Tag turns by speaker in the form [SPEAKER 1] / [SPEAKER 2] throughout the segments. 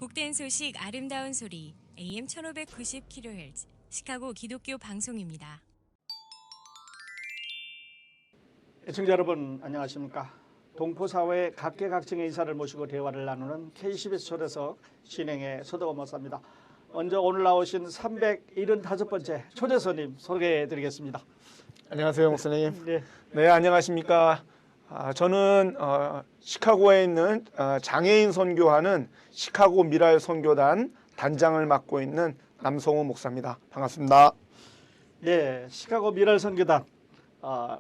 [SPEAKER 1] 복된 소식 아름다운 소리 AM 1590kHz 시카고 기독교 방송입니다.
[SPEAKER 2] 애청자 여러분 안녕하십니까. 동포사회 각계각층의 인사를 모시고 대화를 나누는 KCBS 초대석 진행의 서덕원 목사입니다. 먼저 오늘 나오신 375번째 초대손님 소개해드리겠습니다.
[SPEAKER 3] 안녕하세요, 목사님.
[SPEAKER 2] 네.
[SPEAKER 3] 네, 안녕하십니까. 저는 시카고에 있는 장애인 선교하는 시카고 미랄 선교단 단장을 맡고 있는 남성호 목사입니다. 반갑습니다.
[SPEAKER 2] 네, 시카고 미랄 선교단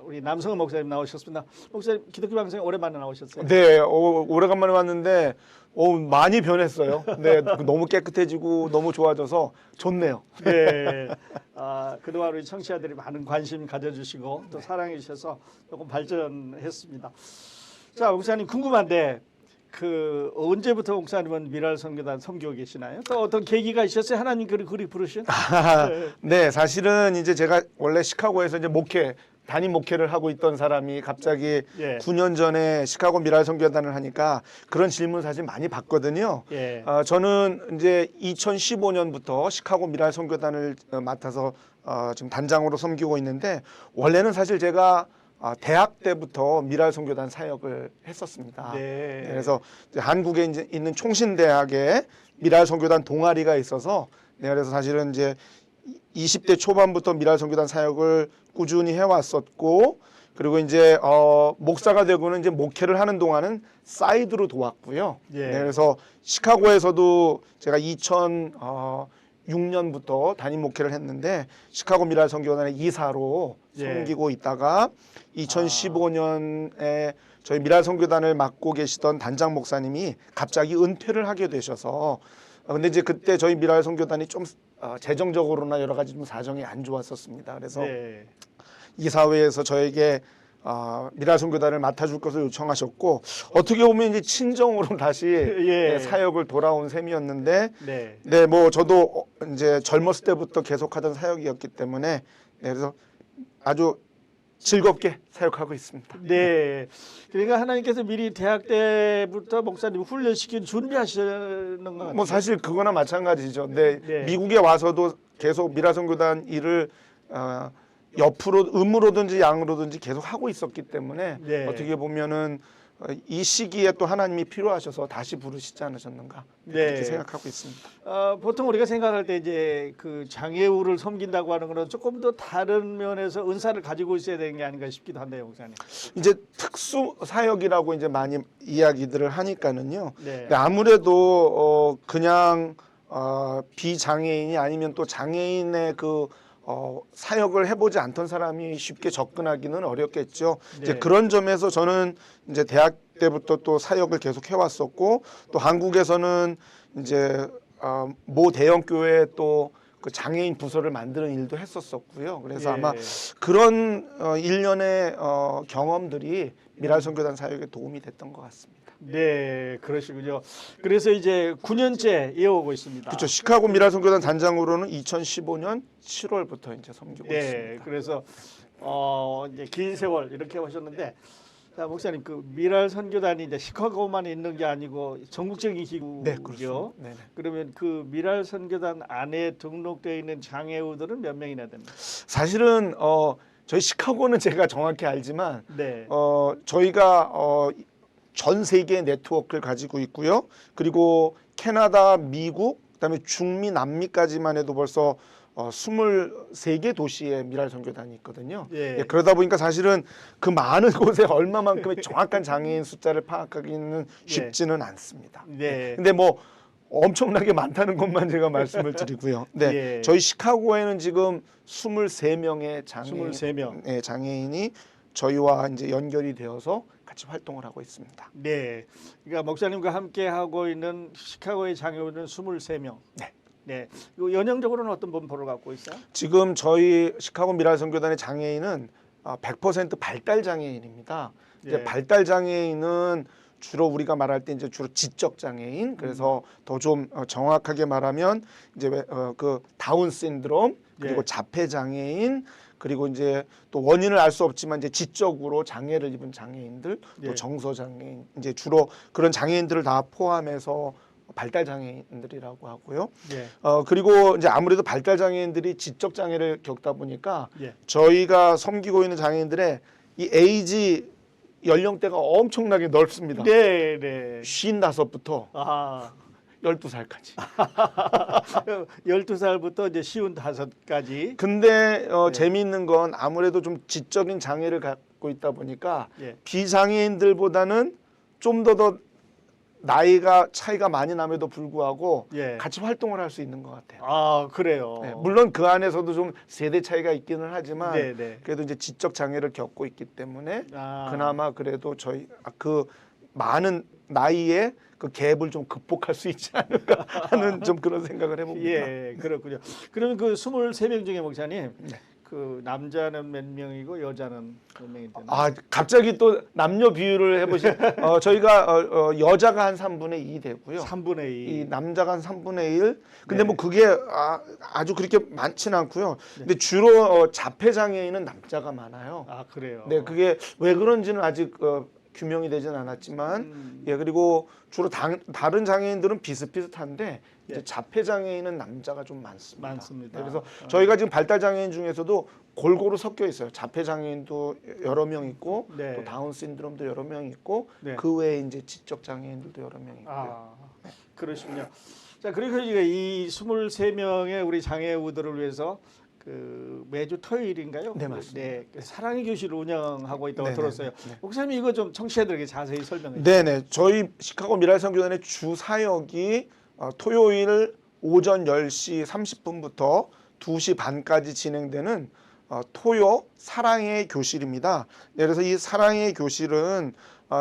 [SPEAKER 2] 우리 남성호 목사님 나오셨습니다. 목사님 기독교 방송에 오랜만에 나오셨어요.
[SPEAKER 3] 네, 오래간만에 왔는데 많이 변했어요. 네, 너무 깨끗해지고 너무 좋아져서 좋네요.
[SPEAKER 2] 네, 그동안 우리 청취자들이 많은 관심 가져주시고 또 사랑해 주셔서 조금 발전했습니다. 자, 목사님 궁금한데 언제부터 목사님은 미랄 선교단 섬기고 계시나요? 또 어떤 계기가 있었어요? 하나님 그리 부르신?
[SPEAKER 3] 네, 사실은 이제 제가 원래 시카고에서 이제 단임 목회를 하고 있던 사람이 갑자기 9년 전에 시카고 미랄 선교단을 하니까 그런 질문 사실 많이 받거든요. 저는 이제 2015년부터 시카고 미랄 선교단을 맡아서 지금 단장으로 섬기고 있는데 원래는 사실 제가 대학 때부터 미랄 선교단 사역을 했었습니다.
[SPEAKER 2] 네.
[SPEAKER 3] 그래서 이제 한국에 이제 있는 총신대학에 미랄 선교단 동아리가 있어서 그래서 사실은 이제 20대 초반부터 미랄 선교단 사역을 꾸준히 해왔었고, 그리고 이제 목사가 되고는 이제 목회를 하는 동안은 사이드로 도왔고요. 그래서 시카고에서도 제가 2006년부터 담임 목회를 했는데 시카고 미랄 선교단의 이사로 섬기고 있다가 2015년에 저희 미랄 선교단을 맡고 계시던 단장 목사님이 갑자기 은퇴를 하게 되셔서 근데 이제 그때 저희 미랄 선교단이 좀 재정적으로나 여러 가지 좀 사정이 안 좋았었습니다. 그래서 이사회에서 저에게 미랄 선교단을 맡아줄 것을 요청하셨고 어떻게 보면 이제 친정으로 다시 사역을 돌아온 셈이었는데 뭐 저도 이제 젊었을 때부터 계속하던 사역이었기 때문에 그래서 아주 즐겁게 사역하고 있습니다.
[SPEAKER 2] 네, 그러니까 하나님께서 미리 대학 때부터 목사님 훈련시킨 준비하시는 것 같아요.
[SPEAKER 3] 뭐 사실 그거나 마찬가지죠. 미국에 와서도 계속 미랄 선교단 일을 옆으로 음으로든지 양으로든지 계속 하고 있었기 때문에 어떻게 보면은 이 시기에 또 하나님이 필요하셔서 다시 부르시지 않으셨는가 그렇게 생각하고 있습니다.
[SPEAKER 2] 보통 우리가 생각할 때 이제 그 장애우를 섬긴다고 하는 것은 조금 더 다른 면에서 은사를 가지고 있어야 되는 게 아닌가 싶기도 한데요, 목사님.
[SPEAKER 3] 이제 특수 사역이라고 이제 많이 이야기들을 하니까는요. 아무래도 그냥 비장애인이 아니면 또 장애인의 사역을 해보지 않던 사람이 쉽게 접근하기는 어렵겠죠. 이제 그런 점에서 저는 이제 대학 때부터 또 사역을 계속 해왔었고 또 한국에서는 이제 모 대형 교회에 또 그 장애인 부서를 만드는 일도 했었었고요. 그래서 아마 그런 일련의 경험들이 미랄 선교단 사역에 도움이 됐던 것 같습니다.
[SPEAKER 2] 네, 그러시군요. 그래서 이제 9년째 이어오고 있습니다.
[SPEAKER 3] 그렇죠. 시카고 미랄 선교단 단장으로는 2015년 7월부터 이제 섬기고 있습니다.
[SPEAKER 2] 그래서 이제 긴 세월 이렇게 오셨는데, 자, 목사님 그 미랄 선교단이 이제 시카고만 있는 게 아니고 전국적인 기구죠.
[SPEAKER 3] 네,
[SPEAKER 2] 그러면 그 미랄 선교단 안에 등록되어 있는 장애우들은 몇 명이나 됩니까?
[SPEAKER 3] 사실은 저희 시카고는 제가 정확히 알지만 저희가 전 세계 네트워크를 가지고 있고요. 그리고 캐나다, 미국, 그다음에 중미, 남미까지만 해도 벌써 23개 도시에 미랄 선교단이 있거든요. 그러다 보니까 사실은 그 많은 곳에 얼마만큼의 정확한 장애인 숫자를 파악하기는 쉽지는 않습니다. 근데 뭐 엄청나게 많다는 것만 제가 말씀을 드리고요. 저희 시카고에는 지금 23명의 장애인이 저희와 이제 연결이 되어서 같이 활동을 하고 있습니다.
[SPEAKER 2] 네, 그러니까 목사님과 함께 하고 있는 시카고의 장애인은 23명. 네, 연령적으로는 어떤 분포를 갖고 있어요?
[SPEAKER 3] 지금 저희 시카고 미랄 선교단의 장애인은 100% 발달 장애인입니다. 이제 발달 장애인은 주로 우리가 말할 때 이제 주로 지적 장애인, 그래서 더 좀 정확하게 말하면 이제 그 다운 신드롬 그리고 자폐 장애인 그리고 이제 또 원인을 알 수 없지만 이제 지적으로 장애를 입은 장애인들, 또 정서 장애인, 이제 주로 그런 장애인들을 다 포함해서 발달 장애인들이라고 하고요.
[SPEAKER 2] 예.
[SPEAKER 3] 그리고 이제 아무래도 발달 장애인들이 지적 장애를 겪다 보니까
[SPEAKER 2] 예.
[SPEAKER 3] 저희가 섬기고 있는 장애인들의 이 에이지 연령대가 엄청나게 넓습니다.
[SPEAKER 2] 네, 네.
[SPEAKER 3] 55부터
[SPEAKER 2] 아,
[SPEAKER 3] 12살까지.
[SPEAKER 2] 12살부터 이제 55까지.
[SPEAKER 3] 근데
[SPEAKER 2] 네.
[SPEAKER 3] 재미있는 건 아무래도 좀 지적인 장애를 갖고 있다 보니까
[SPEAKER 2] 예.
[SPEAKER 3] 비장애인들보다는 좀 더 나이가 차이가 많이 남에도 불구하고
[SPEAKER 2] 예.
[SPEAKER 3] 같이 활동을 할 수 있는 것 같아요.
[SPEAKER 2] 아, 그래요.
[SPEAKER 3] 네, 물론 그 안에서도 좀 세대 차이가 있기는 하지만
[SPEAKER 2] 네, 네.
[SPEAKER 3] 그래도 이제 지적 장애를 겪고 있기 때문에
[SPEAKER 2] 아.
[SPEAKER 3] 그나마 그래도 저희 그 많은 나이에 그 갭을 좀 극복할 수 있지 않을까 하는 좀 그런 생각을 해봅니다.
[SPEAKER 2] 예, 그렇군요. 그러면 그 23명 중에 목사님,
[SPEAKER 3] 네.
[SPEAKER 2] 그 남자는 몇 명이고 여자는 몇 명이 되나요?
[SPEAKER 3] 아 갑자기 또 남녀 비율을 해보시. 저희가 여자가 한 3분의 2 되고요.
[SPEAKER 2] 3분의 2.
[SPEAKER 3] 이 남자가 한 3분의 1. 근데
[SPEAKER 2] 네.
[SPEAKER 3] 뭐 그게 아주 그렇게 많지는 않고요. 근데 주로 자폐 장애인은 남자가 많아요.
[SPEAKER 2] 아, 그래요.
[SPEAKER 3] 네, 그게 왜 그런지는 아직 규명이 되진 않았지만, 예, 그리고 주로 다른 장애인들은 비슷비슷한데 이제
[SPEAKER 2] 예.
[SPEAKER 3] 자폐 장애인은 남자가 좀 많습니다.
[SPEAKER 2] 많습니다.
[SPEAKER 3] 네, 그래서 저희가 지금 발달 장애인 중에서도 골고루 섞여 있어요. 자폐 장애인도 여러 명 있고,
[SPEAKER 2] 네.
[SPEAKER 3] 또 다운 신드롬도 여러 명 있고,
[SPEAKER 2] 네.
[SPEAKER 3] 그 외에 이제 지적 장애인들도 여러 명 있고요.
[SPEAKER 2] 아, 그러시군요. 자, 그리고 이제 이 23명의 우리 장애우들을 위해서 그 매주 토요일인가요?
[SPEAKER 3] 네, 맞습니다.
[SPEAKER 2] 네, 그 사랑의 교실을 운영하고 있다고
[SPEAKER 3] 네네.
[SPEAKER 2] 들었어요.
[SPEAKER 3] 네.
[SPEAKER 2] 목사님 이거 좀 청취자들에게 자세히 설명해 주세요.
[SPEAKER 3] 네네. 저희 시카고 미랄선교단의 주 사역이 토요일 오전 10시 30분부터 2시 반까지 진행되는 토요 사랑의 교실입니다. 네, 그래서 이 사랑의 교실은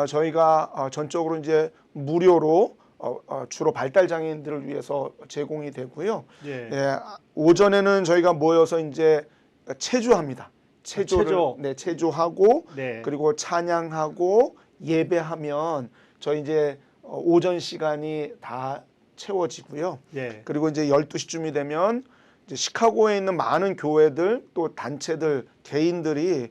[SPEAKER 3] 저희가 전적으로 이제 무료로 주로 발달 장애인들을 위해서 제공이 되고요.
[SPEAKER 2] 예.
[SPEAKER 3] 예, 오전에는 저희가 모여서 이제 체조합니다. 체조를
[SPEAKER 2] 체조.
[SPEAKER 3] 네, 체조하고
[SPEAKER 2] 네.
[SPEAKER 3] 그리고 찬양하고 예배하면 저희 이제 오전 시간이 다 채워지고요.
[SPEAKER 2] 예.
[SPEAKER 3] 그리고 이제 12시쯤이 되면 이제 시카고에 있는 많은 교회들 또 단체들 개인들이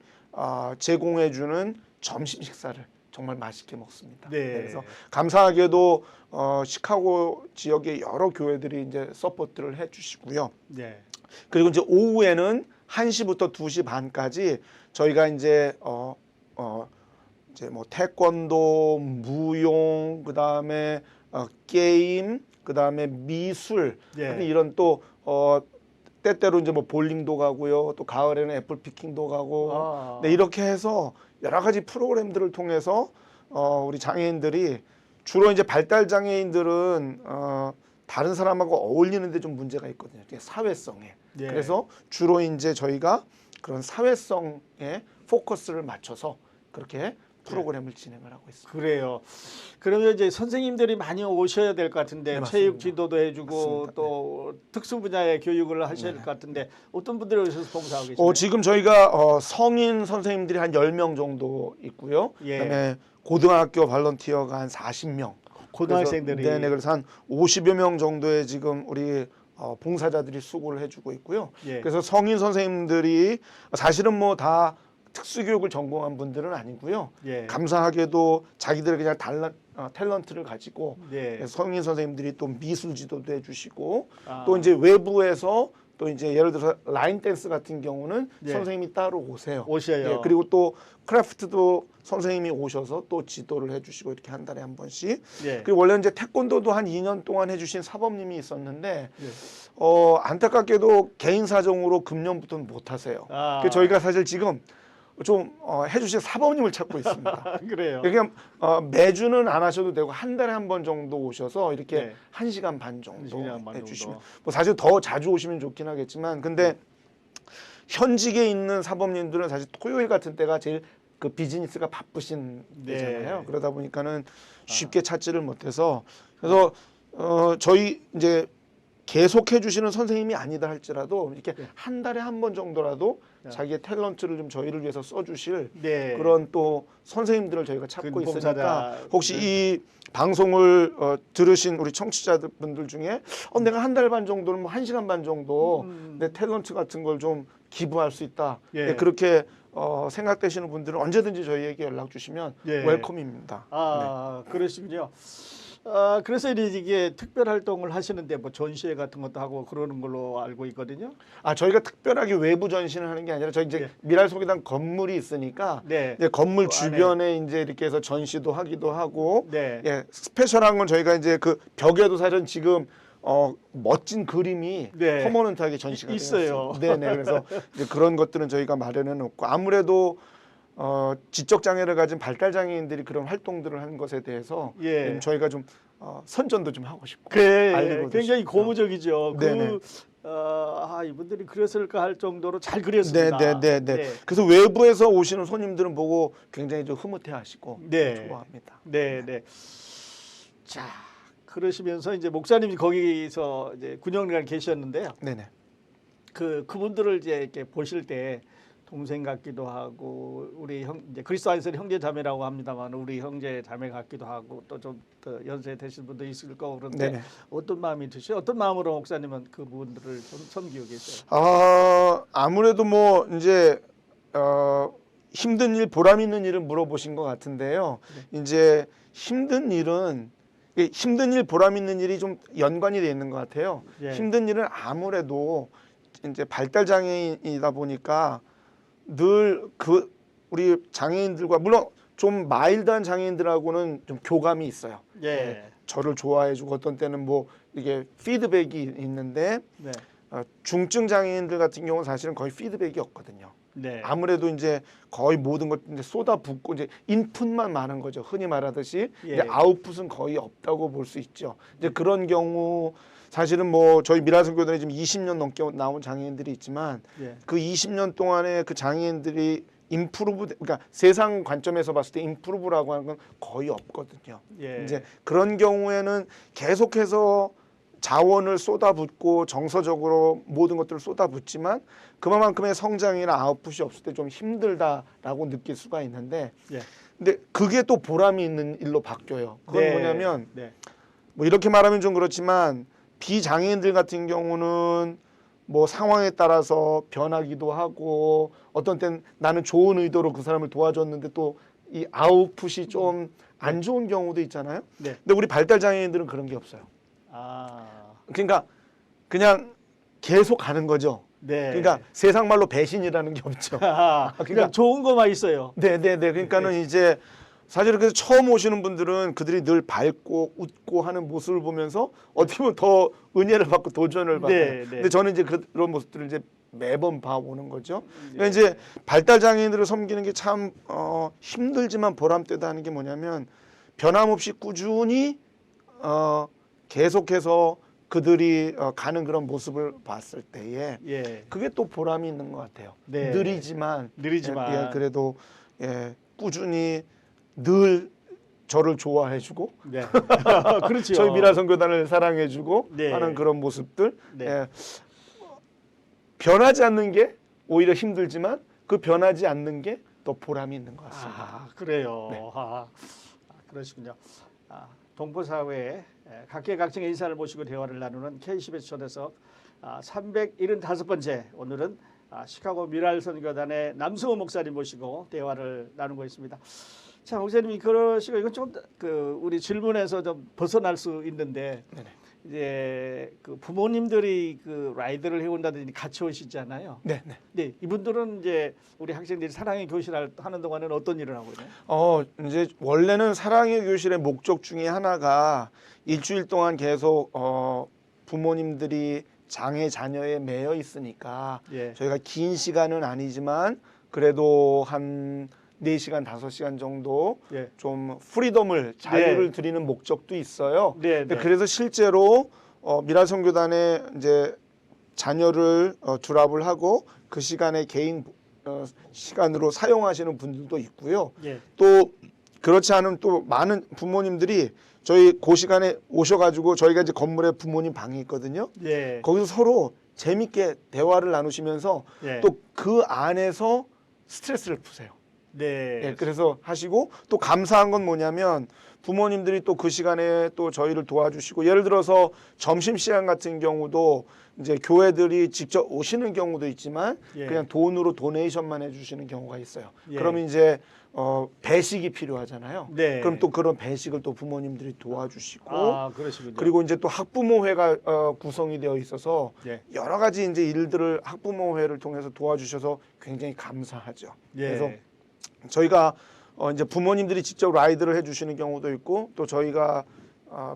[SPEAKER 3] 제공해 주는 점심 식사를 정말 맛있게 먹습니다.
[SPEAKER 2] 네.
[SPEAKER 3] 그래서 감사하게도 시카고 지역의 여러 교회들이 이제 서포트를 해 주시고요.
[SPEAKER 2] 네.
[SPEAKER 3] 그리고 이제 오후에는 1시부터 2시 반까지 저희가 이제 이제 뭐 태권도, 무용, 그다음에 게임, 그다음에 미술
[SPEAKER 2] 예.
[SPEAKER 3] 이런 또 때때로 이제 뭐 볼링도 가고요. 또 가을에는 애플 피킹도 가고. 네, 이렇게 해서 여러 가지 프로그램들을 통해서 우리 장애인들이 주로 이제 발달 장애인들은 다른 사람하고 어울리는데 좀 문제가 있거든요. 사회성에.
[SPEAKER 2] 예.
[SPEAKER 3] 그래서 주로 이제 저희가 그런 사회성에 포커스를 맞춰서 그렇게 프로그램을 진행을 하고 있습니다.
[SPEAKER 2] 그래요. 그러면 이제 선생님들이 많이 오셔야 될 것 같은데
[SPEAKER 3] 네, 맞습니다.
[SPEAKER 2] 체육 지도도 해주고
[SPEAKER 3] 맞습니다.
[SPEAKER 2] 또 특수 분야의 교육을 하셔야 될 것 같은데 어떤 분들이 오셔서 봉사하고 계시나요?
[SPEAKER 3] 지금 저희가 성인 선생님들이 한 10명 정도 있고요.
[SPEAKER 2] 예.
[SPEAKER 3] 그다음에 고등학교 발런티어가 한 40명.
[SPEAKER 2] 고등학생들이.
[SPEAKER 3] 네네. 그래서 한 50여 명 정도의 지금 우리 봉사자들이 수고를 해주고 있고요.
[SPEAKER 2] 예.
[SPEAKER 3] 그래서 성인 선생님들이 사실은 뭐 다 특수교육을 전공한 분들은 아니고요.
[SPEAKER 2] 예.
[SPEAKER 3] 감사하게도 자기들의 그냥 탤런트를 가지고
[SPEAKER 2] 예.
[SPEAKER 3] 성인 선생님들이 또 미술 지도도 해주시고
[SPEAKER 2] 아.
[SPEAKER 3] 또 이제 외부에서 또 이제 예를 들어서 라인 댄스 같은 경우는
[SPEAKER 2] 예.
[SPEAKER 3] 선생님이 따로 오세요.
[SPEAKER 2] 오셔요.
[SPEAKER 3] 예, 그리고 또 크래프트도 선생님이 오셔서 또 지도를 해주시고 이렇게 한 달에 한 번씩.
[SPEAKER 2] 예.
[SPEAKER 3] 그리고 원래 이제 태권도도 한 2년 동안 해주신 사범님이 있었는데
[SPEAKER 2] 예.
[SPEAKER 3] 안타깝게도 개인 사정으로 금년부터는 못 하세요.
[SPEAKER 2] 아.
[SPEAKER 3] 그래서 저희가 사실 지금 좀 해주실 사범님을 찾고 있습니다.
[SPEAKER 2] 그래요.
[SPEAKER 3] 그냥 매주는 안 하셔도 되고 한 달에 한 번 정도 오셔서 이렇게
[SPEAKER 2] 네.
[SPEAKER 3] 1시간 반 정도
[SPEAKER 2] 1시간 반
[SPEAKER 3] 해주시면
[SPEAKER 2] 정도.
[SPEAKER 3] 뭐 사실 더 자주 오시면 좋긴 하겠지만 근데 현직에 있는 사범님들은 사실 토요일 같은 때가 제일 그 비즈니스가 바쁘신
[SPEAKER 2] 네.
[SPEAKER 3] 때잖아요. 그러다 보니까는 쉽게 찾지를 못해서 그래서 저희 이제 계속 해주시는 선생님이 아니다 할지라도 이렇게 한 달에 한 번 정도라도 자기의 탤런트를 좀 저희를 위해서 써주실
[SPEAKER 2] 네.
[SPEAKER 3] 그런 또 선생님들을 저희가 찾고
[SPEAKER 2] 그
[SPEAKER 3] 있으니까
[SPEAKER 2] 봉사자.
[SPEAKER 3] 혹시 이 방송을 들으신 우리 청취자분들 중에 내가 한 달 반 정도는 뭐 1시간 반 정도 내 탤런트 같은 걸 좀 기부할 수 있다.
[SPEAKER 2] 예.
[SPEAKER 3] 네, 그렇게 생각되시는 분들은 언제든지 저희에게 연락 주시면
[SPEAKER 2] 예.
[SPEAKER 3] 웰컴입니다.
[SPEAKER 2] 그러시군요. 그래서 이게 특별 활동을 하시는데 뭐 전시회 같은 것도 하고 그러는 걸로 알고 있거든요.
[SPEAKER 3] 저희가 특별하게 외부 전시를 하는 게 아니라 저희 이제
[SPEAKER 2] 네.
[SPEAKER 3] 미랄소개단 건물이 있으니까
[SPEAKER 2] 네.
[SPEAKER 3] 이제 건물
[SPEAKER 2] 그
[SPEAKER 3] 주변에 이제 이렇게 해서 전시도 하기도 하고
[SPEAKER 2] 네.
[SPEAKER 3] 예, 스페셜한 건 저희가 이제 그 벽에도 사실은 지금 멋진 그림이
[SPEAKER 2] 네.
[SPEAKER 3] 퍼머넌트하게 전시가
[SPEAKER 2] 있어요.
[SPEAKER 3] 되어 네네. 그래서 이제 그런 것들은 저희가 마련해 놓고 아무래도 지적 장애를 가진 발달 장애인들이 그런 활동들을 하는 것에 대해서
[SPEAKER 2] 예.
[SPEAKER 3] 저희가 좀 선전도 좀 하고 싶고
[SPEAKER 2] 그래,
[SPEAKER 3] 알리고도
[SPEAKER 2] 굉장히
[SPEAKER 3] 싶고.
[SPEAKER 2] 고무적이죠.
[SPEAKER 3] 네네.
[SPEAKER 2] 이분들이 그렸을까 할 정도로 잘 그렸습니다.
[SPEAKER 3] 네. 그래서 외부에서 오시는 손님들은 보고 굉장히 좀 흐뭇해하시고
[SPEAKER 2] 네.
[SPEAKER 3] 좋아합니다.
[SPEAKER 2] 네. 자, 그러시면서 이제 목사님이 거기서 이제 9년간 계셨는데요.
[SPEAKER 3] 네네.
[SPEAKER 2] 그분들을 이제 이렇게 보실 때 동생 같기도 하고 우리 이제 그리스도 안에서 형제 자매라고 합니다만 우리 형제 자매 같기도 하고 또 좀 더 연세 되신 분도 있을 거고 그런데
[SPEAKER 3] 네네.
[SPEAKER 2] 어떤 마음이 드시죠? 어떤 마음으로 목사님은 그분들을 좀 섬기고 계세요?
[SPEAKER 3] 아무래도 뭐 이제 힘든 일, 보람 있는 일을 물어보신 것 같은데요. 이제 힘든 일은 힘든 일, 보람 있는 일이 좀 연관이 돼 있는 것 같아요.
[SPEAKER 2] 예.
[SPEAKER 3] 힘든 일은 아무래도 이제 발달 장애인이다 보니까 늘 우리 장애인들과 물론 좀 마일드한 장애인들하고는 좀 교감이 있어요.
[SPEAKER 2] 예.
[SPEAKER 3] 저를 좋아해주고 어떤 때는 뭐 이게 피드백이 있는데
[SPEAKER 2] 네.
[SPEAKER 3] 중증 장애인들 같은 경우는 사실은 거의 피드백이 없거든요.
[SPEAKER 2] 네.
[SPEAKER 3] 아무래도 이제 거의 모든 것 이제 쏟아붓고 이제 인풋만 많은 거죠. 흔히 말하듯이
[SPEAKER 2] 예.
[SPEAKER 3] 이제 아웃풋은 거의 없다고 볼 수 있죠. 이제 그런 경우 사실은 뭐 저희 미라선교단에 지금 20년 넘게 나온 장애인들이 있지만
[SPEAKER 2] 예.
[SPEAKER 3] 그 20년 동안에 그 장애인들이 그러니까 세상 관점에서 봤을 때 임프루브라고 하는 건 거의 없거든요.
[SPEAKER 2] 예.
[SPEAKER 3] 이제 그런 경우에는 계속해서 자원을 쏟아붓고 정서적으로 모든 것들을 쏟아붓지만 그만큼의 성장이나 아웃풋이 없을 때 좀 힘들다라고 느낄 수가 있는데
[SPEAKER 2] 예.
[SPEAKER 3] 근데 그게 또 보람이 있는 일로 바뀌어요. 그건
[SPEAKER 2] 네.
[SPEAKER 3] 뭐냐면
[SPEAKER 2] 네.
[SPEAKER 3] 뭐 이렇게 말하면 좀 그렇지만 비장애인들 같은 경우는 뭐 상황에 따라서 변하기도 하고 어떤 땐 나는 좋은 의도로 그 사람을 도와줬는데 또 이 아웃풋이 좀 안 좋은 경우도 있잖아요.
[SPEAKER 2] 네.
[SPEAKER 3] 근데 우리 발달 장애인들은 그런 게 없어요. 그러니까 그냥 계속 가는 거죠.
[SPEAKER 2] 네.
[SPEAKER 3] 그러니까 세상 말로 배신이라는 게 없죠.
[SPEAKER 2] 그러니까
[SPEAKER 3] 그러니까
[SPEAKER 2] 좋은 거만 있어요.
[SPEAKER 3] 네. 그러니까는 이제 사실 그래서 처음 오시는 분들은 그들이 늘 밝고 웃고 하는 모습을 보면서 어떻게 보면 더 은혜를 받고 도전을 받아요.
[SPEAKER 2] 네.
[SPEAKER 3] 근데 저는 이제 그런 모습들을 이제 매번 봐오는 거죠. 그러니까 이제 발달 장애인들을 섬기는 게 참 힘들지만 보람되다 하는 게 뭐냐면 변함없이 꾸준히 계속해서 그들이 가는 그런 모습을 봤을 때에
[SPEAKER 2] 예.
[SPEAKER 3] 그게 또 보람이 있는 것 같아요.
[SPEAKER 2] 네.
[SPEAKER 3] 느리지만 그래도 꾸준히 늘 저를 좋아해주고
[SPEAKER 2] 네. 그렇죠.
[SPEAKER 3] 저희 미라선교단을 사랑해주고
[SPEAKER 2] 네.
[SPEAKER 3] 하는 그런 모습들
[SPEAKER 2] 네.
[SPEAKER 3] 변하지 않는 게 오히려 힘들지만 그 변하지 않는 게 또 보람이 있는 것 같습니다.
[SPEAKER 2] 그래요.
[SPEAKER 3] 네.
[SPEAKER 2] 그러시군요. 동포사회에 각계각층의 인사를 모시고 대화를 나누는 KCBS 초대석 375번째 오늘은 시카고 미랄선교단의 남승호 목사님 모시고 대화를 나누고 있습니다. 자, 목사님이 그러시고 이건 좀 우리 질문에서 좀 벗어날 수 있는데
[SPEAKER 3] 네네.
[SPEAKER 2] 이제 그 부모님들이 그 라이드를 해온다든지 같이 오시잖아요.
[SPEAKER 3] 네.
[SPEAKER 2] 네, 이분들은 이제 우리 학생들이 사랑의 교실 하는 동안은 어떤 일을 하고 있나요?
[SPEAKER 3] 이제 원래는 사랑의 교실의 목적 중에 하나가 일주일 동안 계속 부모님들이 장애 자녀에 매여 있으니까
[SPEAKER 2] 예.
[SPEAKER 3] 저희가 긴 시간은 아니지만 그래도 한 4시간, 5시간 정도
[SPEAKER 2] 예.
[SPEAKER 3] 좀 프리덤을 자유를 드리는 목적도 있어요.
[SPEAKER 2] 네.
[SPEAKER 3] 그래서 실제로 미라선교단에 이제 자녀를 주랍을 하고 그 시간에 개인 시간으로 사용하시는 분들도 있고요.
[SPEAKER 2] 예.
[SPEAKER 3] 또 그렇지 않은 또 많은 부모님들이 저희 그 시간에 오셔가지고 저희가 이제 건물에 부모님 방이 있거든요.
[SPEAKER 2] 예.
[SPEAKER 3] 거기서 서로 재밌게 대화를 나누시면서
[SPEAKER 2] 예.
[SPEAKER 3] 또 그 안에서 스트레스를 푸세요.
[SPEAKER 2] 네.
[SPEAKER 3] 그래서 하시고 또 감사한 건 뭐냐면 부모님들이 또 그 시간에 또 저희를 도와주시고 예를 들어서 점심시간 같은 경우도 이제 교회들이 직접 오시는 경우도 있지만
[SPEAKER 2] 예.
[SPEAKER 3] 그냥 돈으로 도네이션만 해주시는 경우가 있어요.
[SPEAKER 2] 예.
[SPEAKER 3] 그러면 이제 배식이 필요하잖아요.
[SPEAKER 2] 네.
[SPEAKER 3] 그럼 또 그런 배식을 또 부모님들이 도와주시고
[SPEAKER 2] 아, 그러시군요.
[SPEAKER 3] 그리고 이제 또 학부모회가 구성이 되어 있어서
[SPEAKER 2] 예.
[SPEAKER 3] 여러 가지 이제 일들을 학부모회를 통해서 도와주셔서 굉장히 감사하죠.
[SPEAKER 2] 예.
[SPEAKER 3] 그래서 저희가 이제 부모님들이 직접 라이드를 해주시는 경우도 있고 또 저희가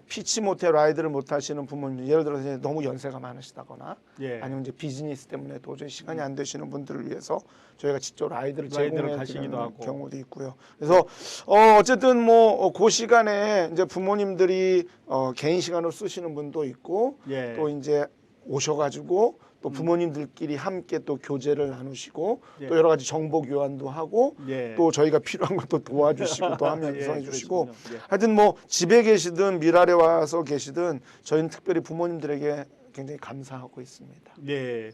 [SPEAKER 3] 피치 못해 라이드를 못 하시는 부모님 예를 들어서 이제 너무 연세가 많으시다거나
[SPEAKER 2] 예.
[SPEAKER 3] 아니면 이제 비즈니스 때문에 도저히 시간이 안 되시는 분들을 위해서 저희가 직접 라이드를
[SPEAKER 2] 라이드를
[SPEAKER 3] 제공해
[SPEAKER 2] 가시기도
[SPEAKER 3] 드리는
[SPEAKER 2] 하고.
[SPEAKER 3] 경우도 있고요. 그래서 어쨌든 뭐 그 시간에 이제 부모님들이 개인 시간으로 쓰시는 분도 있고
[SPEAKER 2] 예.
[SPEAKER 3] 또 이제 오셔가지고 또 부모님들끼리 함께 또 교제를 나누시고
[SPEAKER 2] 예.
[SPEAKER 3] 또 여러 가지 정보 교환도 하고
[SPEAKER 2] 예.
[SPEAKER 3] 또 저희가 필요한 것도 도와주시고 또 하면서
[SPEAKER 2] 예,
[SPEAKER 3] 해주시고
[SPEAKER 2] 그러시군요. 예.
[SPEAKER 3] 하여튼 뭐 집에 계시든 미랄에 와서 계시든 저희는 특별히 부모님들에게 굉장히 감사하고 있습니다.
[SPEAKER 2] 네.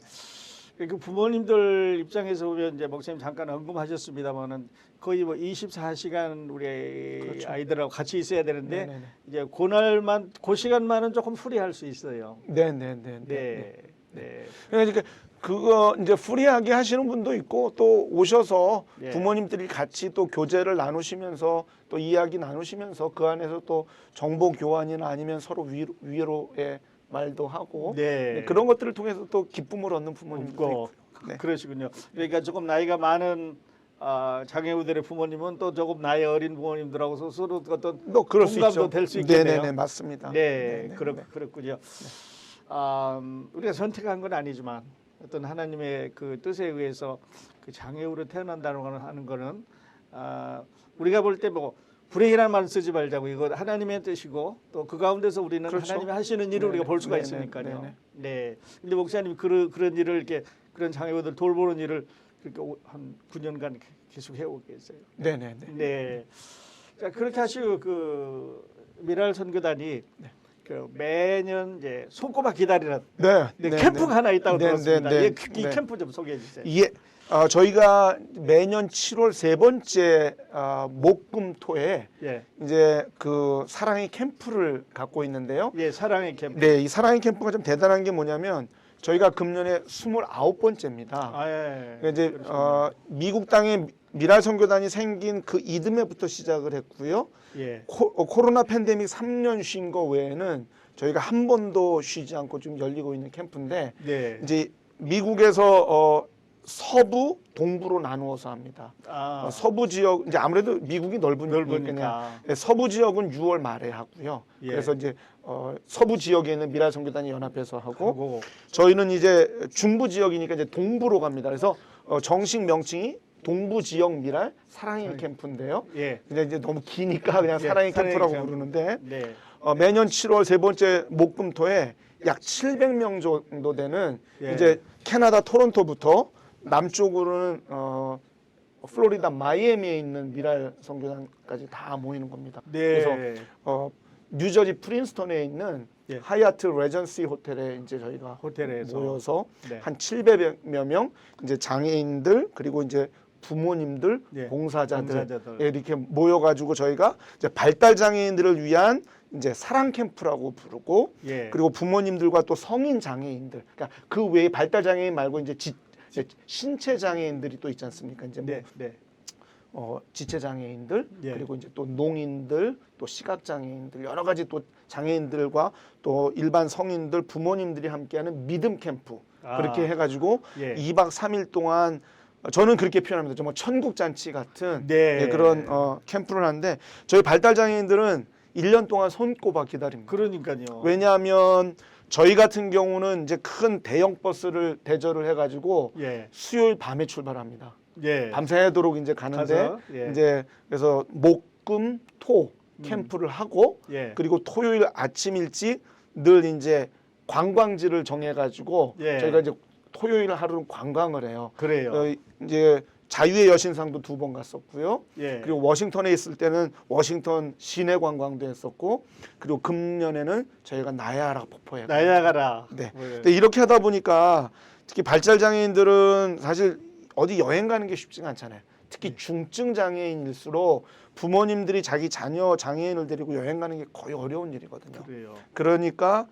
[SPEAKER 2] 그 부모님들 입장에서 보면 이제 목사님 잠깐 언급하셨습니다만은 거의 뭐 24시간 우리
[SPEAKER 3] 그렇죠.
[SPEAKER 2] 아이들하고 같이 있어야 되는데
[SPEAKER 3] 네네네.
[SPEAKER 2] 이제 그날만 그 시간만은 조금 프리할 수 있어요.
[SPEAKER 3] 네네네.
[SPEAKER 2] 네. 네.
[SPEAKER 3] 그러니까 그거 이제 프리하게 하시는 분도 있고 또 오셔서
[SPEAKER 2] 예.
[SPEAKER 3] 부모님들이 같이 또 교제를 나누시면서 또 이야기 나누시면서 그 안에서 또 정보 교환이나 아니면 서로 위로의 말도 하고
[SPEAKER 2] 네.
[SPEAKER 3] 네, 그런 것들을 통해서 또 기쁨을 얻는 부모님도
[SPEAKER 2] 없고.
[SPEAKER 3] 있고요. 네.
[SPEAKER 2] 그러시군요. 그러니까 조금 나이가 많은 장애우들의 부모님은 또 조금 나이 어린 부모님들하고 서로 어떤
[SPEAKER 3] 또 그럴 수
[SPEAKER 2] 공감도
[SPEAKER 3] 있죠.
[SPEAKER 2] 될 수 있겠네요.
[SPEAKER 3] 네네네 맞습니다.
[SPEAKER 2] 네,
[SPEAKER 3] 네네, 네.
[SPEAKER 2] 그렇군요. 우리가 선택한 건 아니지만 어떤 하나님의 그 뜻에 의해서 그 장애우로 태어난다는 거는 하는 거는 우리가 볼 때 뭐 불행이라는 말 쓰지 말자고 이거 하나님의 뜻이고 또 그 가운데서 우리는
[SPEAKER 3] 그렇죠.
[SPEAKER 2] 하나님이 하시는 일을
[SPEAKER 3] 네네,
[SPEAKER 2] 우리가 볼 수가
[SPEAKER 3] 네네,
[SPEAKER 2] 있으니까요.
[SPEAKER 3] 네네.
[SPEAKER 2] 네. 근데 목사님 그런 일을 이렇게 그런 장애우들 돌보는 일을 그렇게 한 9년간 계속 해오고 계세요.
[SPEAKER 3] 네네네.
[SPEAKER 2] 네. 자, 그렇게 하시고 그 미랄 선교단이 그 매년 이제 손꼽아 기다리는
[SPEAKER 3] 네.
[SPEAKER 2] 캠프가 하나 있다고
[SPEAKER 3] 네,
[SPEAKER 2] 들었습니다.
[SPEAKER 3] 네, 네,
[SPEAKER 2] 이
[SPEAKER 3] 네.
[SPEAKER 2] 캠프 좀 소개해 주세요.
[SPEAKER 3] 예. 저희가 매년 7월 세 번째 목금토에
[SPEAKER 2] 예.
[SPEAKER 3] 이제 그 사랑의 캠프를 갖고 있는데요.
[SPEAKER 2] 예, 사랑의 캠프.
[SPEAKER 3] 네, 이 사랑의 캠프가 좀 대단한 게 뭐냐면 저희가 금년에 29번째입니다.
[SPEAKER 2] 예.
[SPEAKER 3] 이제
[SPEAKER 2] 그렇습니다.
[SPEAKER 3] 미국 땅에 미랄 선교단이 생긴 그 이듬해부터 시작을 했고요.
[SPEAKER 2] 예.
[SPEAKER 3] 코로나 팬데믹 3년 쉰 거 외에는 저희가 한 번도 쉬지 않고 좀 열리고 있는 캠프인데
[SPEAKER 2] 네.
[SPEAKER 3] 이제 미국에서 서부, 동부로 나누어서 합니다. 서부 지역 이제 아무래도 미국이 넓으니까 서부 지역은 6월 말에 하고요.
[SPEAKER 2] 예.
[SPEAKER 3] 그래서 이제 서부 지역에 있는 미랄 선교단이 연합해서 하고 저희는 이제 중부 지역이니까 이제 동부로 갑니다. 그래서 정식 명칭이 동부 지역 미랄 사랑의 캠프인데요.
[SPEAKER 2] 예.
[SPEAKER 3] 근데 이제 너무 기니까 그냥
[SPEAKER 2] 예,
[SPEAKER 3] 사랑의
[SPEAKER 2] 사랑의
[SPEAKER 3] 캠프라고
[SPEAKER 2] 캠프.
[SPEAKER 3] 부르는데
[SPEAKER 2] 네.
[SPEAKER 3] 매년 7월 세 번째 목금토에 약 700명 정도 되는
[SPEAKER 2] 예.
[SPEAKER 3] 이제 캐나다 토론토부터 남쪽으로는 플로리다 마이애미에 있는 미랄 선교단까지 다 모이는 겁니다.
[SPEAKER 2] 네.
[SPEAKER 3] 그래서 뉴저지 프린스턴에 있는
[SPEAKER 2] 예.
[SPEAKER 3] 하얏트 레전시 호텔에 이제 저희가
[SPEAKER 2] 호텔에서.
[SPEAKER 3] 모여서
[SPEAKER 2] 네.
[SPEAKER 3] 한 700여 명 이제 장애인들 그리고 이제 부모님들,
[SPEAKER 2] 예.
[SPEAKER 3] 봉사자들
[SPEAKER 2] 봉사자들.
[SPEAKER 3] 이렇게 모여가지고 저희가 이제 발달 장애인들을 위한 이제 사랑 캠프라고 부르고
[SPEAKER 2] 예.
[SPEAKER 3] 그리고 부모님들과 또 성인 장애인들 그러니까 그 외에 발달 장애인 말고 이제 신체 장애인들이 또 있지 않습니까? 이제 뭐
[SPEAKER 2] 네. 네.
[SPEAKER 3] 지체 장애인들
[SPEAKER 2] 예.
[SPEAKER 3] 그리고 이제 또 농인들 또 시각 장애인들 여러 가지 또 장애인들과 또 일반 성인들 부모님들이 함께하는 믿음 캠프 그렇게 해가지고
[SPEAKER 2] 예.
[SPEAKER 3] 2박 3일 동안 저는 그렇게 표현합니다. 정말 천국 잔치 같은
[SPEAKER 2] 네.
[SPEAKER 3] 그런 캠프를 하는데 저희 발달 장애인들은 1년 동안 손꼽아 기다립니다.
[SPEAKER 2] 그러니까요.
[SPEAKER 3] 왜냐하면 저희 같은 경우는 이제 큰 대형 버스를 대절을 해가지고
[SPEAKER 2] 예.
[SPEAKER 3] 수요일 밤에 출발합니다.
[SPEAKER 2] 예.
[SPEAKER 3] 밤새도록 이제 가는데
[SPEAKER 2] 가서, 예.
[SPEAKER 3] 이제 그래서 목, 금, 토 캠프를 하고
[SPEAKER 2] 예.
[SPEAKER 3] 그리고 토요일 아침 일찍 늘 이제 관광지를 정해가지고
[SPEAKER 2] 예.
[SPEAKER 3] 저희가 이제 토요일 하루는 관광을 해요.
[SPEAKER 2] 그래요.
[SPEAKER 3] 이제 자유의 여신상도 2번 갔었고요.
[SPEAKER 2] 예.
[SPEAKER 3] 그리고 워싱턴에 있을 때는 워싱턴 시내 관광도 했었고 그리고 금년에는 저희가 나야가라 폭포에
[SPEAKER 2] 나야가라.
[SPEAKER 3] 네.
[SPEAKER 2] 예.
[SPEAKER 3] 근데 이렇게 하다 보니까 특히 발달 장애인들은 사실 어디 여행 가는 게 쉽지가 않잖아요. 특히 중증 장애인일수록 부모님들이 자기 자녀 장애인을 데리고 여행 가는 게 거의 어려운 일이거든요.
[SPEAKER 2] 그래요.
[SPEAKER 3] 그러니까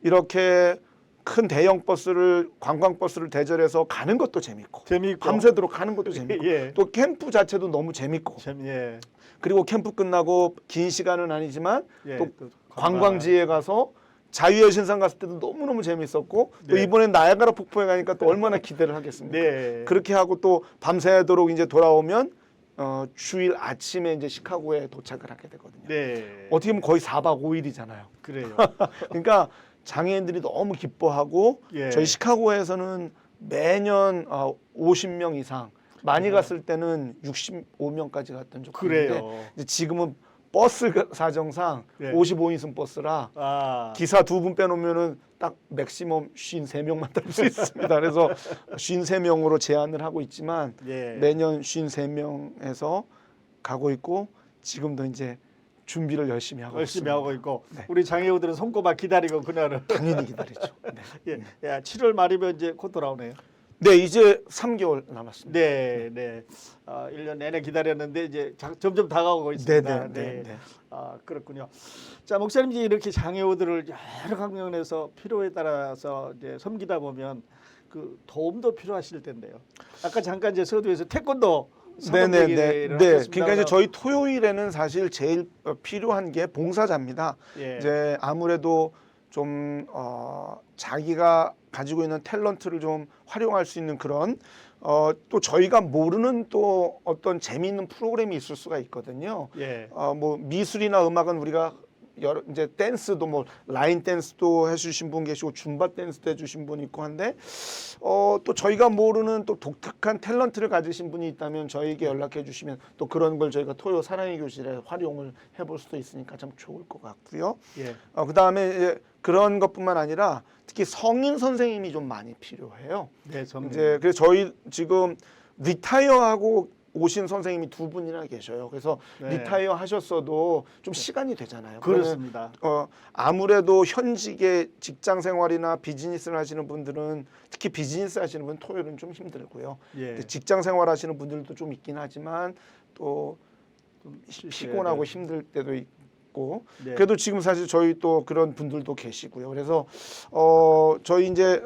[SPEAKER 3] 이렇게 큰 대형 버스를 관광 버스를 대절해서 가는 것도 재밌고 밤새도록 가는 것도 재밌고
[SPEAKER 2] 예.
[SPEAKER 3] 또 캠프 자체도 너무 재밌고
[SPEAKER 2] 예.
[SPEAKER 3] 그리고 캠프 끝나고 긴 시간은 아니지만
[SPEAKER 2] 예.
[SPEAKER 3] 또 관광지에 가서 자유의 신상 갔을 때도 너무너무 재밌었고 또
[SPEAKER 2] 네.
[SPEAKER 3] 이번엔 나야가라 폭포에 가니까 또 얼마나 기대를 하겠습니까?
[SPEAKER 2] 네.
[SPEAKER 3] 그렇게 하고 또 밤새도록 이제 돌아오면 주일 아침에 이제 시카고에 도착을 하게 되거든요.
[SPEAKER 2] 네.
[SPEAKER 3] 어떻게 보면 거의 4박 5일이잖아요.
[SPEAKER 2] 그래요.
[SPEAKER 3] 그러니까 장애인들이 너무 기뻐하고
[SPEAKER 2] 예.
[SPEAKER 3] 저희 시카고에서는 매년 50명 이상 많이 갔을 때는 65명까지 갔던 적도 있는데
[SPEAKER 2] 그래요.
[SPEAKER 3] 이제 지금은 버스 사정상
[SPEAKER 2] 예.
[SPEAKER 3] 55인승 버스라
[SPEAKER 2] 아.
[SPEAKER 3] 기사 2분 빼놓으면은 딱 맥시멈 53명만 탈 수 있습니다. 그래서 53명으로 제한을 하고 있지만
[SPEAKER 2] 예.
[SPEAKER 3] 매년 53명에서 가고 있고 지금도 이제 준비를 열심히 하고
[SPEAKER 2] 열심히
[SPEAKER 3] 있습니다.
[SPEAKER 2] 하고 있고
[SPEAKER 3] 네.
[SPEAKER 2] 우리 장애우들은 손꼽아 기다리고 그날을
[SPEAKER 3] 당연히 기다리죠. 네.
[SPEAKER 2] 예. 야, 7월 말이면 이제 곧 돌아오네요.
[SPEAKER 3] 네, 이제 3개월 남았습니다.
[SPEAKER 2] 네, 네. 1년 내내 기다렸는데 이제 점점 다가오고 있습니다.
[SPEAKER 3] 네.
[SPEAKER 2] 그렇군요. 자, 목사님 이제 이렇게 장애우들을 여러 강연에서 필요에 따라서 이제 섬기다 보면 그 도움도 필요하실 텐데요. 아까 잠깐 이제 서두에서 태권도
[SPEAKER 3] 네. 그러니까 이제 저희 토요일에는 사실 제일 필요한 게 봉사자입니다.
[SPEAKER 2] 예.
[SPEAKER 3] 이제 아무래도 좀 자기가 가지고 있는 탤런트를 좀 활용할 수 있는 그런 또 저희가 모르는 또 어떤 재미있는 프로그램이 있을 수가 있거든요.
[SPEAKER 2] 예.
[SPEAKER 3] 뭐 미술이나 음악은 우리가 여러 이제 댄스도 뭐 라인 댄스도 해주신 분 계시고 줌바 댄스도 해주신 분 있고 한데 또 저희가 모르는 또 독특한 탤런트를 가지신 분이 있다면 저희에게 연락해 주시면 또 그런 걸 저희가 토요 사랑의 교실에 활용을 해볼 수도 있으니까 참 좋을 것 같고요.
[SPEAKER 2] 예.
[SPEAKER 3] 그다음에 이제 그런 것뿐만 아니라 특히 성인 선생님이 좀 많이 필요해요.
[SPEAKER 2] 네,
[SPEAKER 3] 이제 그래서 저희 지금 리타이어하고 오신 선생님이 2분이나 계셔요. 그래서
[SPEAKER 2] 네.
[SPEAKER 3] 리타이어 하셨어도 좀 시간이 되잖아요.
[SPEAKER 2] 그렇습니다.
[SPEAKER 3] 그러면 아무래도 현직의 직장 생활이나 비즈니스를 하시는 분들은 특히 비즈니스 하시는 분은 토요일은 좀 힘들고요.
[SPEAKER 2] 예.
[SPEAKER 3] 직장 생활 하시는 분들도 좀 있긴 하지만 또
[SPEAKER 2] 좀
[SPEAKER 3] 피곤하고 힘들 때도 있고
[SPEAKER 2] 네.
[SPEAKER 3] 그래도 지금 사실 저희 또 그런 분들도 계시고요. 그래서 저희 이제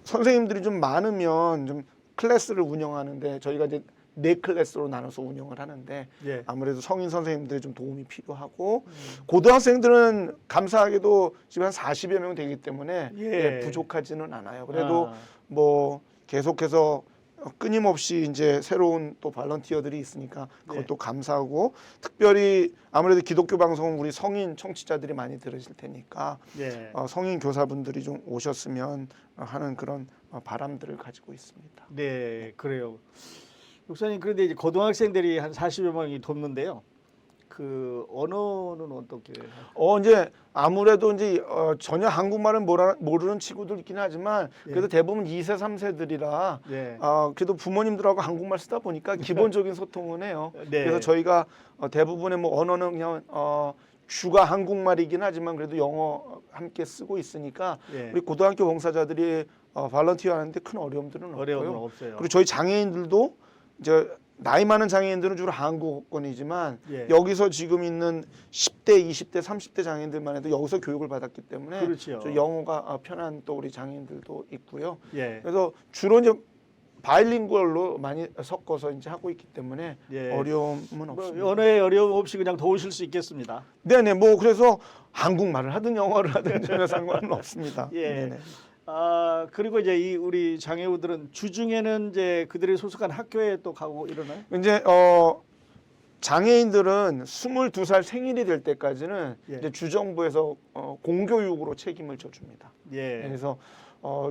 [SPEAKER 3] 선생님들이 좀 많으면 좀 클래스를 운영하는데 저희가 이제 4클래스로 나눠서 운영을 하는데
[SPEAKER 2] 예.
[SPEAKER 3] 아무래도 성인 선생님들이 좀 도움이 필요하고 고등학생들은 감사하게도 지금 한 40여 명 되기 때문에
[SPEAKER 2] 예.
[SPEAKER 3] 부족하지는 않아요. 그래도 뭐 계속해서 끊임없이 이제 새로운 또 발런티어들이 있으니까 그것도 감사하고 특별히 아무래도 기독교 방송은 우리 성인 청취자들이 많이 들으실 테니까
[SPEAKER 2] 예.
[SPEAKER 3] 성인 교사분들이 좀 오셨으면 하는 그런 바람들을 가지고 있습니다.
[SPEAKER 2] 네, 그래요. 목사님 그런데 이제 고등학생들이 한 40여 명이 돕는데요. 그 언어는 어떻게?
[SPEAKER 3] 이제 아무래도 이제 전혀 한국말을 모르는 친구들 있긴 하지만 그래도 대부분 2세, 3세들이라
[SPEAKER 2] 예.
[SPEAKER 3] 그래도 부모님들하고 한국말 쓰다 보니까 기본적인 소통은 해요.
[SPEAKER 2] 네.
[SPEAKER 3] 그래서 저희가 대부분의 뭐 언어는 그냥 주가 한국말이긴 하지만 그래도 영어 함께 쓰고 있으니까
[SPEAKER 2] 예.
[SPEAKER 3] 우리 고등학교 봉사자들이 발런티어 하는데 큰 어려움들은
[SPEAKER 2] 어려움은
[SPEAKER 3] 없고요.
[SPEAKER 2] 없어요.
[SPEAKER 3] 그리고 저희 장애인들도 이제 나이 많은 장애인들은 주로 한국권이지만
[SPEAKER 2] 예.
[SPEAKER 3] 여기서 지금 있는 10대, 20대, 30대 장애인들만 해도 여기서 교육을 받았기 때문에
[SPEAKER 2] 그렇죠.
[SPEAKER 3] 저 영어가 편한 또 우리 장애인들도 있고요.
[SPEAKER 2] 예.
[SPEAKER 3] 그래서 주로 이제 바일링구얼로 많이 섞어서 이제 하고 있기 때문에
[SPEAKER 2] 예.
[SPEAKER 3] 어려움은
[SPEAKER 2] 뭐
[SPEAKER 3] 없습니다.
[SPEAKER 2] 언어에 어려움 없이 그냥 도우실 수 있겠습니다.
[SPEAKER 3] 네네 뭐 그래서 한국말을 하든 영어를 하든 전혀 상관은 없습니다.
[SPEAKER 2] 예.
[SPEAKER 3] 네네.
[SPEAKER 2] 그리고 이제 이 우리 장애우들은 주중에는 이제 그들이 소속한 학교에 또 가고 이러나요?
[SPEAKER 3] 이제 장애인들은 22살 생일이 될 때까지는
[SPEAKER 2] 예.
[SPEAKER 3] 이제 주정부에서 공교육으로 책임을 져줍니다.
[SPEAKER 2] 예.
[SPEAKER 3] 그래서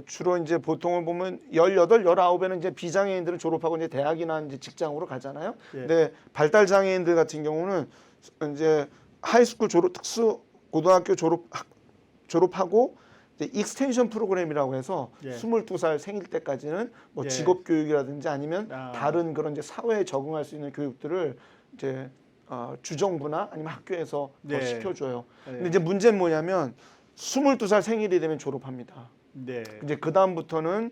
[SPEAKER 3] 주로 이제 보통은 보면 18, 19에는 이제 비장애인들은 졸업하고 이제 대학이나 이제 직장으로 가잖아요.
[SPEAKER 2] 예.
[SPEAKER 3] 근데 발달 장애인들 같은 경우는 이제 하이스쿨 특수 고등학교 졸업하고 이제 익스텐션 프로그램이라고 해서
[SPEAKER 2] 예.
[SPEAKER 3] 22살 생일 때까지는 뭐
[SPEAKER 2] 예.
[SPEAKER 3] 직업 교육이라든지 아니면
[SPEAKER 2] 아.
[SPEAKER 3] 다른 그런 이제 사회에 적응할 수 있는 교육들을 이제 주정부나 아니면 학교에서
[SPEAKER 2] 네.
[SPEAKER 3] 시켜줘요.
[SPEAKER 2] 네.
[SPEAKER 3] 근데 이제 문제는 뭐냐면 22살 생일이 되면 졸업합니다.
[SPEAKER 2] 네.
[SPEAKER 3] 이제 그 다음부터는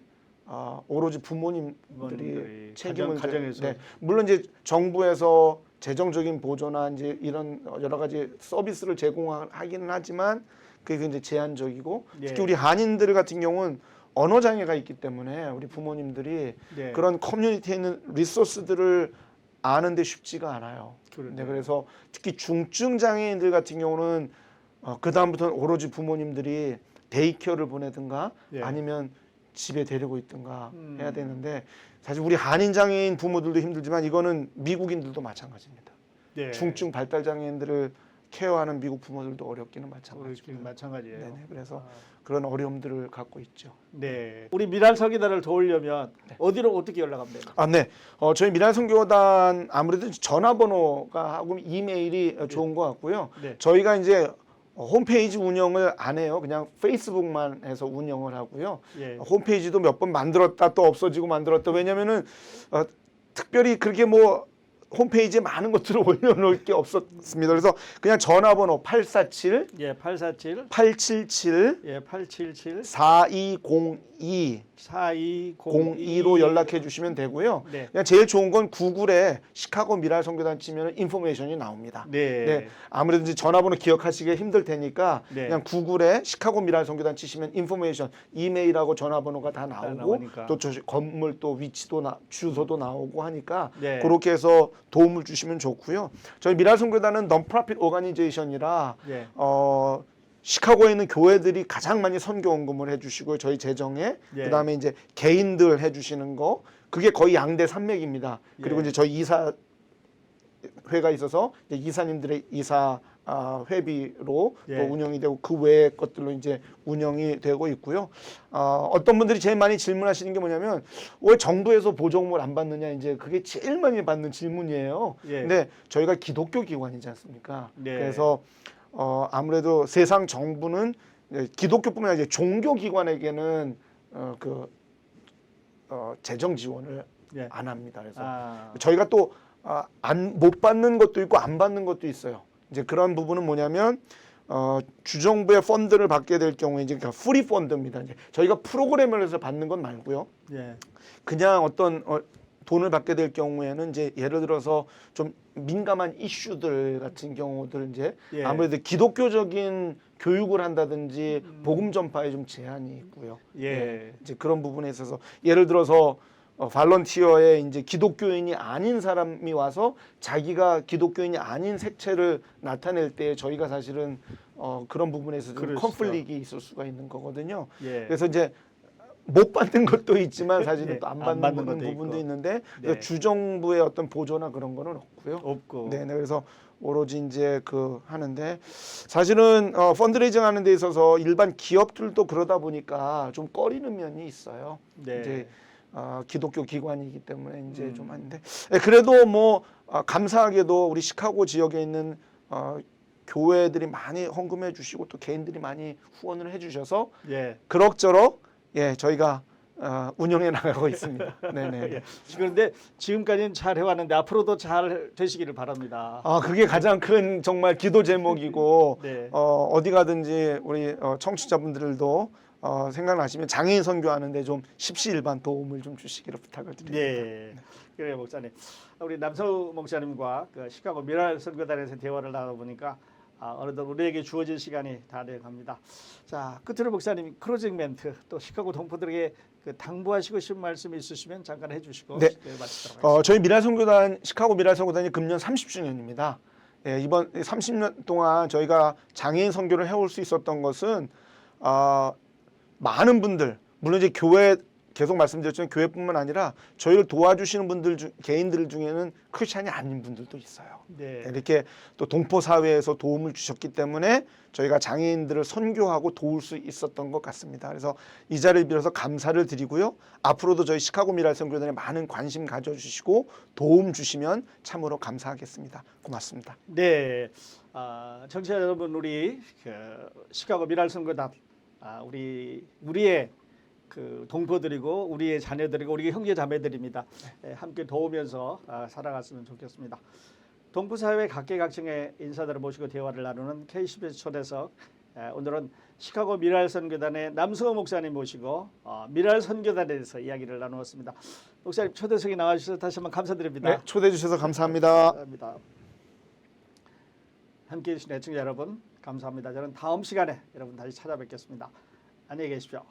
[SPEAKER 3] 오로지 부모님들이 책임을
[SPEAKER 2] 가정에서
[SPEAKER 3] 네. 물론 이제 정부에서 재정적인 보조나 이제 이런 여러 가지 서비스를 제공하기는 하지만 그게 이제 제한적이고 특히 우리 한인들 같은 경우는 언어 장애가 있기 때문에 우리 부모님들이 그런 커뮤니티에 있는 리소스들을 아는데 쉽지가 않아요. 네, 그래서 특히 중증 장애인들 같은 경우는 그 다음부터는 오로지 부모님들이 데이케어를 보내든가 아니면 집에 데리고 있든가 해야 되는데 사실 우리 한인 장애인 부모들도 힘들지만 이거는 미국인들도 마찬가지입니다. 중증 발달 장애인들을 케어하는 미국 부모들도 어렵기는 마찬가지고.
[SPEAKER 2] 마찬가지예요.
[SPEAKER 3] 네네, 그래서 그런 어려움들을 갖고 있죠.
[SPEAKER 2] 네, 우리 미랄 설교단을 도우려면 어디로 어떻게 연락하면 돼요?
[SPEAKER 3] 네, 저희 미랄 선교단 아무래도 전화번호가 하고 이메일이 좋은 것 같고요. 저희가 이제 홈페이지 운영을 안 해요. 그냥 페이스북만 해서 운영을 하고요. 홈페이지도 몇 번 만들었다 또 없어지고 만들었다. 왜냐면은 특별히 그렇게 뭐 홈페이지에 많은 것들을 올려놓을 게 없었습니다. 그래서 그냥 전화번호 847 877
[SPEAKER 2] 877
[SPEAKER 3] 4202 4202로 연락해 주시면 되고요. 그냥 제일 좋은 건 구글에 시카고 미랄 선교단 치면 인포메이션이 나옵니다. 아무래도 이제 전화번호 기억하시기 힘들 테니까 그냥 구글에 시카고 미랄 선교단 치시면 인포메이션, 이메일하고 전화번호가 다 나오고 또 건물 또 위치도 주소도 나오고 하니까 그렇게 해서 도움을 주시면 좋고요. 저희 미랄 선교단은 non-profit organization이라 시카고에 있는 교회들이 가장 많이 선교 헌금을 해주시고요. 저희 재정에 그다음에 이제 개인들 해주시는 거 그게 거의 양대 산맥입니다. 그리고 이제 저희 이사 회가 있어서 이제 이사님들의 이사 회비로 또 운영이 되고 그 외의 것들로 이제 운영이 되고 있고요. 어떤 분들이 제일 많이 질문하시는 게 뭐냐면 왜 정부에서 보조금을 안 받느냐 이제 그게 제일 많이 받는 질문이에요. 근데 저희가 기독교 기관이지 않습니까? 그래서 아무래도 세상 정부는 기독교뿐만 아니라 종교 기관에게는 재정 지원을 안 합니다. 그래서 저희가 또 못 받는 것도 있고 안 받는 것도 있어요. 이제 그런 부분은 뭐냐면 주정부의 펀드를 받게 될 경우에 이제 프리 펀드입니다. 이제 저희가 프로그램을 해서 받는 건 말고요. 그냥 어떤 돈을 받게 될 경우에는 이제 예를 들어서 좀 민감한 이슈들 같은 경우들 이제 아무래도 기독교적인 교육을 한다든지 복음 전파에 좀 제한이 있고요. 이제 그런 부분에 있어서 예를 들어서 발런티어에 이제 기독교인이 아닌 사람이 와서 자기가 기독교인이 아닌 색채를 나타낼 때 저희가 사실은 그런 부분에서 좀 컨플릭이 있을 수가 있는 거거든요. 그래서 이제 못 받는 것도 있지만 사실은 또 안 받는 부분도 있는데 주정부의 어떤 보조나 그런 거는 없고요. 네, 그래서 오로지 이제 하는데 사실은 펀드레이징 하는 데 있어서 일반 기업들도 그러다 보니까 좀 꺼리는 면이 있어요. 이제 기독교 기관이기 때문에 이제 좀 하는데 그래도 뭐 감사하게도 우리 시카고 지역에 있는 교회들이 많이 헌금해 주시고 또 개인들이 많이 후원을 해 주셔서 그럭저럭 저희가 운영해 나가고 있습니다. 네네.
[SPEAKER 2] 그런데 지금까지는 잘 해왔는데 앞으로도 잘 되시기를 바랍니다.
[SPEAKER 3] 그게 가장 큰 정말 기도 제목이고 어디 가든지 우리 청취자분들도 생각나시면 장애인 선교하는데 좀 십시일반 도움을 좀 주시기를 부탁을 드립니다.
[SPEAKER 2] 그래요, 목사님. 우리 남성우 목사님과 시카고 미랄 선교단에서 대화를 나눠보니까 어느덧 우리에게 주어진 시간이 다 되어갑니다. 자, 끝으로 목사님 클로징 멘트 또 시카고 동포들에게 당부하시고 싶은 말씀이 있으시면 잠깐 해주시고 마치도록 하겠습니다.
[SPEAKER 3] 저희 미랄 선교단 시카고 미랄 선교단이 금년 30주년입니다. 이번 30년 동안 저희가 장애인 선교를 해올 수 있었던 것은 많은 분들 물론 이제 교회 계속 말씀드렸지만 교회뿐만 아니라 저희를 도와주시는 분들 개인들 중에는 크리스찬이 아닌 분들도 있어요. 이렇게 또 동포 사회에서 도움을 주셨기 때문에 저희가 장애인들을 선교하고 도울 수 있었던 것 같습니다. 그래서 이 자리를 빌어서 감사를 드리고요. 앞으로도 저희 시카고 미랄 선교단에 많은 관심 가져주시고 도움 주시면 참으로 감사하겠습니다. 고맙습니다.
[SPEAKER 2] 네, 청취자 여러분, 우리 시카고 미랄 선교단 우리의 동포들이고 우리의 자녀들이고 우리 형제 자매들입니다. 함께 도우면서 살아갔으면 좋겠습니다. 동포사회 각계각층의 인사들을 모시고 대화를 나누는 KCBS 초대석 오늘은 시카고 미랄 선교단의 남승호 목사님 모시고 미랄 선교단에 대해서 이야기를 나누었습니다. 목사님 초대석에 나와주셔서 다시 한번 감사드립니다.
[SPEAKER 3] 네, 초대해 주셔서 감사합니다.
[SPEAKER 2] 감사합니다. 함께해 주신 애청자 여러분 감사합니다. 저는 다음 시간에 여러분 다시 찾아뵙겠습니다. 안녕히 계십시오.